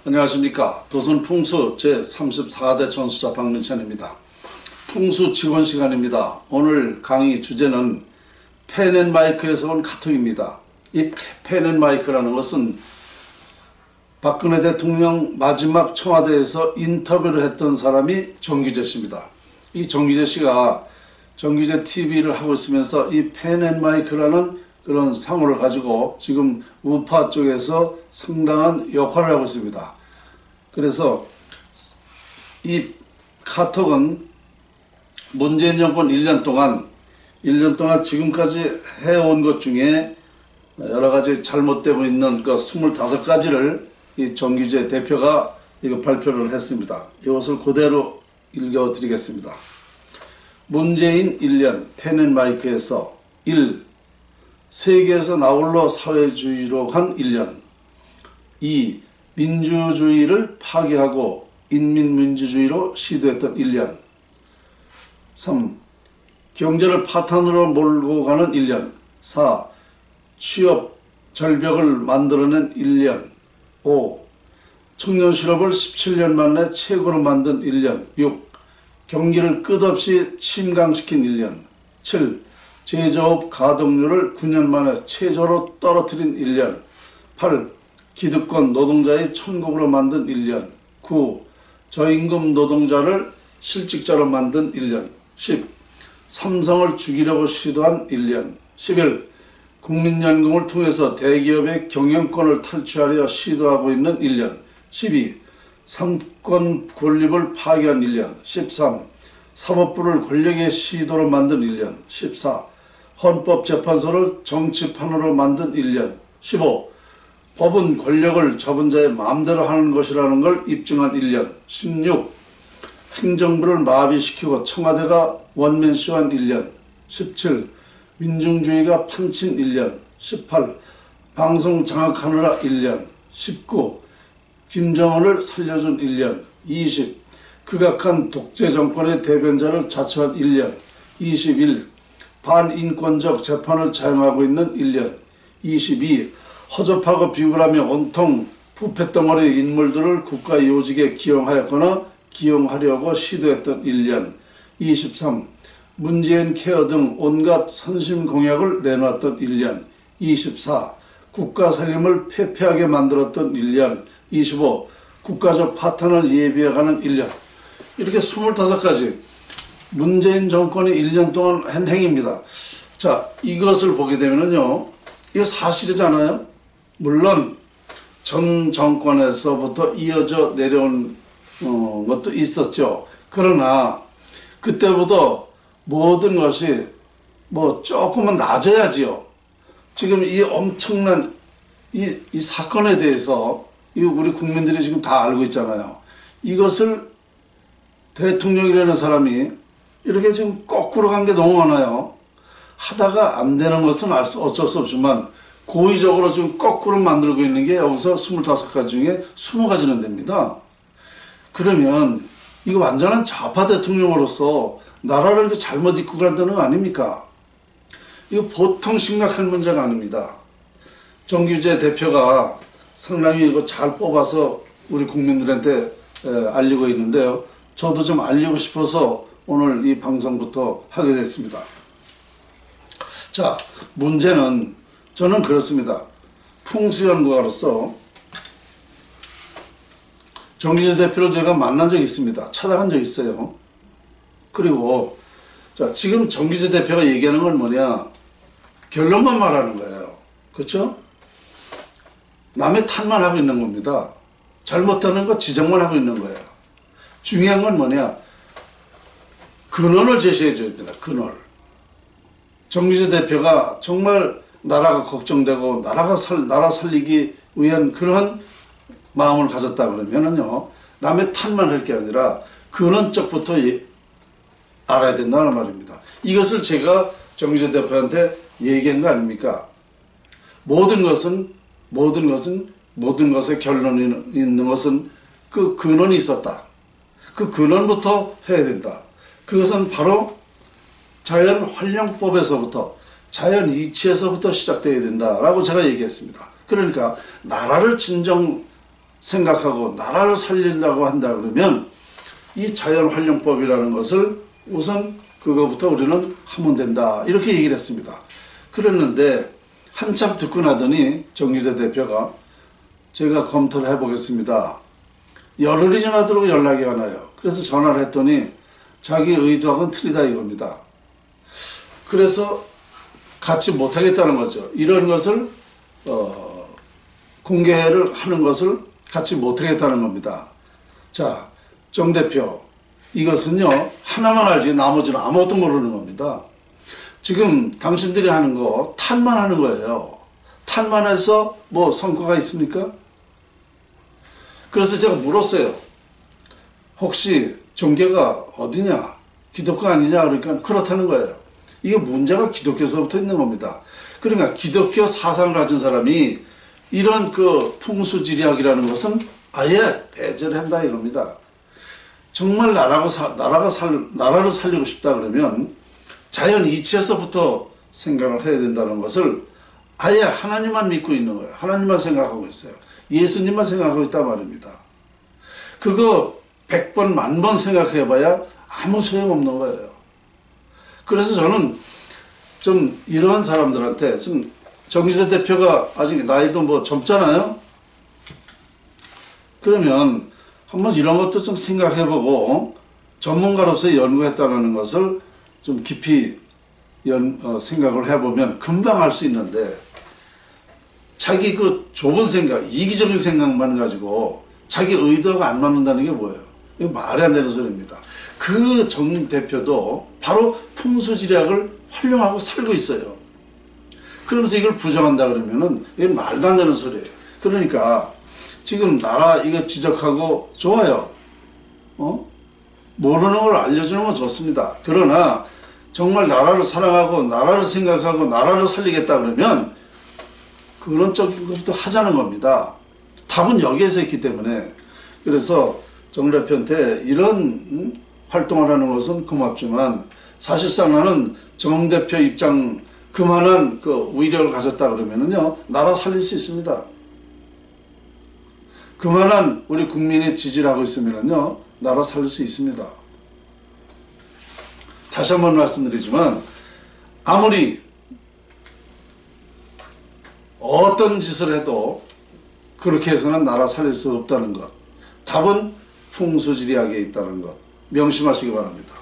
안녕하십니까. 도선풍수 제34대 전수자 박민찬입니다. 풍수 직원 시간입니다. 오늘 강의 주제는 펜앤마이크에서 온 카톡입니다. 이 펜앤마이크라는 것은 박근혜 대통령 마지막 청와대에서 인터뷰를 했던 사람이 정규재 씨입니다. 이 정규재 씨가 정규재 TV를 하고 있으면서 이 펜앤마이크라는 그런 상호를 가지고 지금 우파 쪽에서 상당한 역할을 하고 있습니다. 그래서 이 카톡은 문재인 정권 1년 동안 지금까지 해온 것 중에 여러가지 잘못되고 있는 그 25가지를 이 정규재 대표가 이거 발표를 했습니다. 이것을 그대로 읽어드리겠습니다. 문재인 1년 펜앤마이크에서 1. 세계에서 나홀로 사회주의로 간 1년. 2. 민주주의를 파괴하고 인민민주주의로 시도했던 1년. 3. 경제를 파탄으로 몰고 가는 1년. 4. 취업 절벽을 만들어낸 1년. 5. 청년 실업을 17년 만에 최고로 만든 1년. 6. 경기를 끝없이 침강시킨 1년. 7. 제조업 가동률을 9년 만에 최저로 떨어뜨린 1년. 8. 기득권 노동자의 천국으로 만든 1년. 9. 저임금 노동자를 실직자로 만든 1년. 10. 삼성을 죽이려고 시도한 1년. 11. 국민연금을 통해서 대기업의 경영권을 탈취하려 시도하고 있는 1년. 12. 삼권 건립을 파괴한 1년. 13. 사법부를 권력의 시도로 만든 1년. 14. 헌법재판소를 정치판으로 만든 1년. 15. 법은 권력을 잡은 자의 마음대로 하는 것이라는 걸 입증한 1년. 16. 행정부를 마비시키고 청와대가 원맨쇼한 1년. 17. 민중주의가 판친 1년. 18. 방송 장악하느라 1년. 19. 김정은을 살려준 1년. 20. 극악한 독재 정권의 대변자를 자처한 1년. 21. 반인권적 재판을 자행하고 있는 1년. 22. 허접하고 비굴하며 온통 부패덩어리 인물들을 국가 요직에 기용하였거나 기용하려고 시도했던 1년. 23. 문재인 케어 등 온갖 선심 공약을 내놓았던 1년. 24. 국가 살림을 폐폐하게 만들었던 1년. 25. 국가적 파탄을 예비해가는 1년. 이렇게 25가지 문재인 정권이 1년 동안 한 행위입니다. 자, 이것을 보게 되면요, 이거 사실이잖아요. 물론 전 정권에서부터 이어져 내려온 것도 있었죠. 그러나 그때보다 모든 것이 뭐 조금은 낮아야지요. 지금 이 엄청난 이 사건에 대해서 우리 국민들이 지금 다 알고 있잖아요. 이것을 대통령이라는 사람이 이렇게 지금 거꾸로 간 게 너무 많아요. 하다가 안 되는 것은 어쩔 수 없지만 고의적으로 지금 거꾸로 만들고 있는 게 여기서 25가지 중에 20가지는 됩니다. 그러면 이거 완전한 좌파 대통령으로서 나라를 이렇게 잘못 이끌고 간다는 거 아닙니까? 이거 보통 심각한 문제가 아닙니다. 정규재 대표가 상당히 이거 잘 뽑아서 우리 국민들한테 알리고 있는데요. 저도 좀 알리고 싶어서 오늘 이 방송부터 하게 됐습니다. 자, 문제는 저는 그렇습니다. 풍수연구가로서 정규재 대표를 제가 만난 적이 있습니다. 찾아간 적이 있어요. 그리고 자, 지금 정규재 대표가 얘기하는 건 뭐냐? 결론만 말하는 거예요. 그렇죠? 남의 탓만 하고 있는 겁니다. 잘못하는 거 지적만 하고 있는 거예요. 중요한 건 뭐냐? 근원을 제시해 줘야 된다. 근원. 정규재 대표가 정말 나라가 걱정되고 나라 살리기 위한 그런 마음을 가졌다 그러면은요, 남의 탓만 할 게 아니라 근원 쪽부터 알아야 된다는 말입니다. 이것을 제가 정규재 대표한테 얘기한 거 아닙니까? 모든 것의 결론이 있는 것은 그 근원이 있었다. 그 근원부터 해야 된다. 그것은 바로 자연활용법에서부터 자연 이치에서부터 시작되어야 된다라고 제가 얘기했습니다. 그러니까 나라를 진정 생각하고 나라를 살리려고 한다 그러면 이 자연활용법이라는 것을 우선 그거부터 우리는 하면 된다 이렇게 얘기를 했습니다. 그랬는데 한참 듣고 나더니 정기재 대표가 제가 검토를 해보겠습니다. 열흘이 지나도록 연락이 안 와요. 그래서 전화를 했더니 자기 의도하고는 틀리다 이겁니다. 그래서 같이 못하겠다는 거죠. 이런 것을 공개를 하는 것을 같이 못하겠다는 겁니다. 자, 정 대표, 이것은요 하나만 알지 나머지는 아무것도 모르는 겁니다. 지금 당신들이 하는 거 탈만 하는 거예요. 탈만해서 뭐 성과가 있습니까? 그래서 제가 물었어요. 혹시 종교가 어디냐? 기독교 아니냐? 그러니까 그렇다는 거예요. 이게 문제가 기독교에서부터 있는 겁니다. 그러니까 기독교 사상을 가진 사람이 이런 그 풍수지리학이라는 것은 아예 배제를 한다 이겁니다. 정말 나라를 살리고 싶다 그러면 자연 이치에서부터 생각을 해야 된다는 것을 아예 하나님만 믿고 있는 거예요. 하나님만 생각하고 있어요. 예수님만 생각하고 있단 말입니다. 그거 100번, 10,000번 생각해봐야 아무 소용없는 거예요. 그래서 저는 좀 이러한 사람들한테 지금 정기재 대표가 아직 나이도 뭐 젊잖아요. 그러면 한번 이런 것도 좀 생각해보고 전문가로서 연구했다는 것을 좀 깊이 생각을 해보면 금방 알 수 있는데 자기 그 좁은 생각, 이기적인 생각만 가지고 자기 의도가 안 맞는다는 게 뭐예요? 이거 말이 안 되는 소리입니다. 그 정 대표도 바로 풍수지리학을 활용하고 살고 있어요. 그러면서 이걸 부정한다 그러면은 이게 말도 안 되는 소리예요. 그러니까 지금 나라 이거 지적하고 좋아요. 모르는 걸 알려주는 건 좋습니다. 그러나 정말 나라를 사랑하고 나라를 생각하고 나라를 살리겠다 그러면 근원적인 것부터 하자는 겁니다. 답은 여기에서 있기 때문에. 그래서 정 대표한테 이런 활동을 하는 것은 고맙지만 사실상 나는 정 대표 입장 그만한 그 위력을 가졌다 그러면은요 나라 살릴 수 있습니다. 그만한 우리 국민의 지지를 하고 있으면은요 나라 살릴 수 있습니다. 다시 한번 말씀드리지만 아무리 어떤 짓을 해도 그렇게 해서는 나라 살릴 수 없다는 것. 답은 풍수지리학에 있다는 것. 명심하시기 바랍니다.